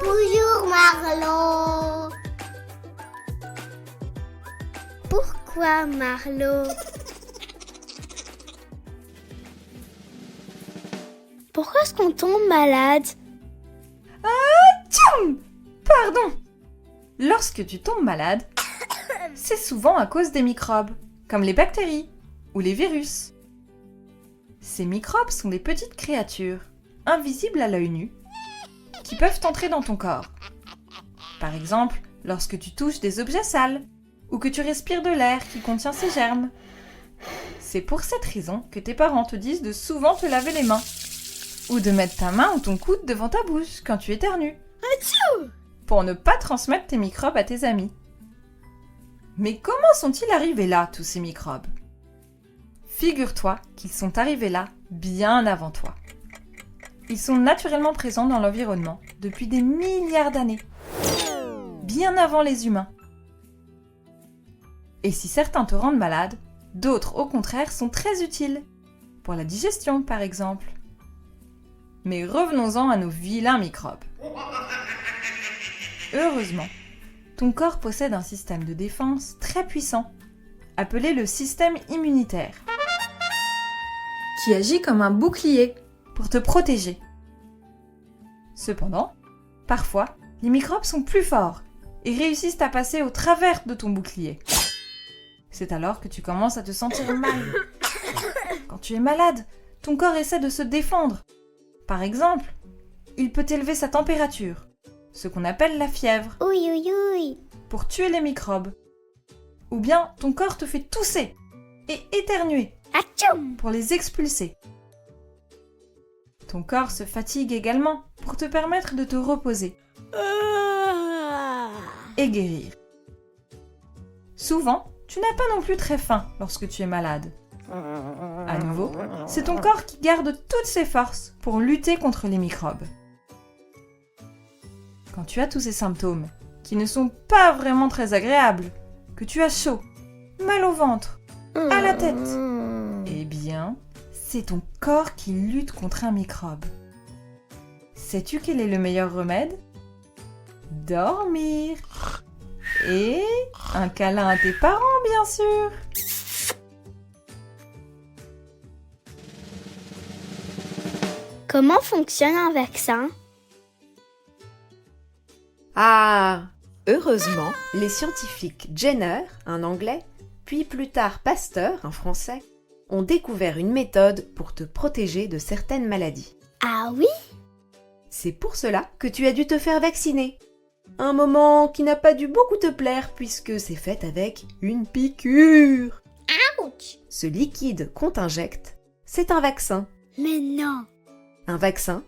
Bonjour Marlo. Pourquoi Marlo? Pourquoi est-ce qu'on tombe malade? Tchoum! Pardon! Lorsque tu tombes malade, c'est souvent à cause des microbes, comme les bactéries ou les virus. Ces microbes sont des petites créatures, invisibles à l'œil nu, qui peuvent entrer dans ton corps. Par exemple, lorsque tu touches des objets sales ou que tu respires de l'air qui contient ces germes. C'est pour cette raison que tes parents te disent de souvent te laver les mains ou de mettre ta main ou ton coude devant ta bouche quand tu éternues pour ne pas transmettre tes microbes à tes amis. Mais comment sont-ils arrivés là, tous ces microbes? Figure-toi qu'ils sont arrivés là bien avant toi. Ils sont naturellement présents dans l'environnement depuis des milliards d'années, bien avant les humains. Et si certains te rendent malade, d'autres au contraire sont très utiles, pour la digestion par exemple. Mais revenons-en à nos vilains microbes. Heureusement, ton corps possède un système de défense très puissant, appelé le système immunitaire, qui agit comme un bouclier pour te protéger. Cependant, parfois, les microbes sont plus forts et réussissent à passer au travers de ton bouclier. C'est alors que tu commences à te sentir mal. Quand tu es malade, ton corps essaie de se défendre. Par exemple, il peut élever sa température, ce qu'on appelle la fièvre, Oui, oui, oui. pour tuer les microbes. Ou bien ton corps te fait tousser et éternuer Atchoum. pour les expulser. Ton corps se fatigue également pour te permettre de te reposer et guérir. Souvent, tu n'as pas non plus très faim lorsque tu es malade. À nouveau, c'est ton corps qui garde toutes ses forces pour lutter contre les microbes. Quand tu as tous ces symptômes, qui ne sont pas vraiment très agréables, que tu as chaud, mal au ventre, à la tête, eh bien, c'est ton corps qui lutte contre un microbe. Sais-tu quel est le meilleur remède? Dormir. Et un câlin à tes parents, bien sûr. Comment fonctionne un vaccin? Ah! Heureusement, les scientifiques Jenner, un anglais, puis plus tard Pasteur, un français, ont découvert une méthode pour te protéger de certaines maladies. Ah oui? C'est pour cela que tu as dû te faire vacciner. Un moment qui n'a pas dû beaucoup te plaire puisque c'est fait avec une piqûre. Ouch. Ce liquide qu'on t'injecte, c'est un vaccin. Mais non. Un vaccin,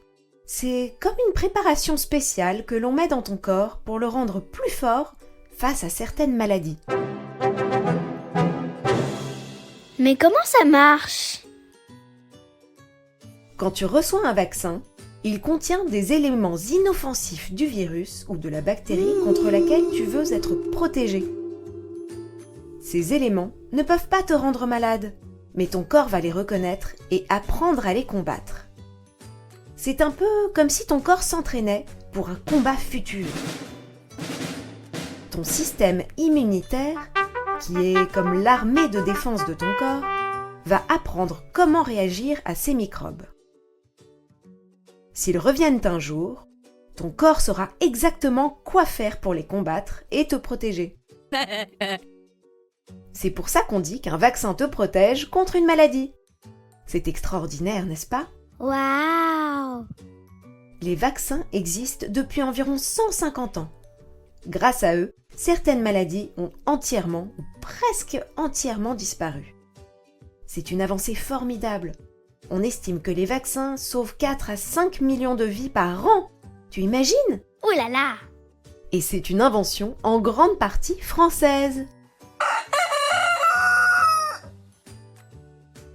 c'est comme une préparation spéciale que l'on met dans ton corps pour le rendre plus fort face à certaines maladies. Mais comment ça marche? Quand tu reçois un vaccin, il contient des éléments inoffensifs du virus ou de la bactérie contre laquelle tu veux être protégé. Ces éléments ne peuvent pas te rendre malade, mais ton corps va les reconnaître et apprendre à les combattre. C'est un peu comme si ton corps s'entraînait pour un combat futur. Ton système immunitaire, qui est comme l'armée de défense de ton corps, va apprendre comment réagir à ces microbes. S'ils reviennent un jour, ton corps saura exactement quoi faire pour les combattre et te protéger. C'est pour ça qu'on dit qu'un vaccin te protège contre une maladie. C'est extraordinaire, n'est-ce pas? Waouh! Les vaccins existent depuis environ 150 ans. Grâce à eux, certaines maladies ont entièrement ou presque entièrement disparu. C'est une avancée formidable. On estime que les vaccins sauvent 4 à 5 millions de vies par an. Tu imagines? Oh là là! Et c'est une invention en grande partie française.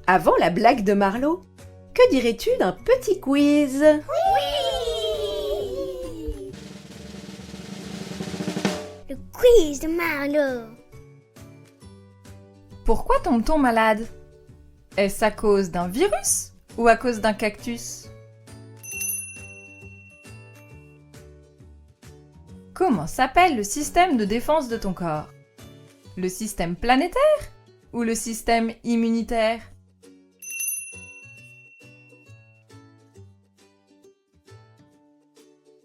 Avant la blague de Marlo, que dirais-tu d'un petit quiz? Le quiz de Marlo. Pourquoi tombe-t-on malade? Est-ce à cause d'un virus ou à cause d'un cactus? Comment s'appelle le système de défense de ton corps? Le système planétaire ou le système immunitaire?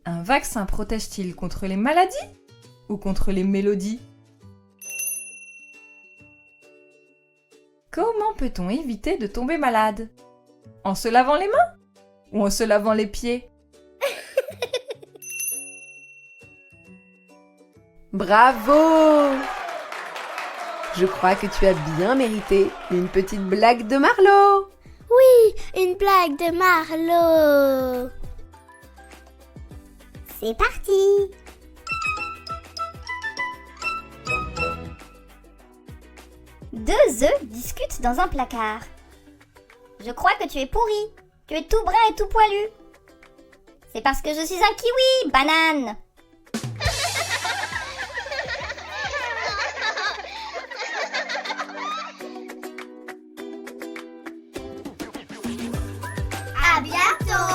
Un vaccin protège-t-il contre les maladies ou contre les mélodies? Comment peut-on éviter de tomber malade? En se lavant les mains ou en se lavant les pieds? Bravo! Je crois que tu as bien mérité une petite blague de Marlo. Oui, une blague de Marlo. C'est parti. Deux œufs discutent dans un placard. Je crois que tu es pourri. Tu es tout brun et tout poilu. C'est parce que je suis un kiwi, banane. À bientôt.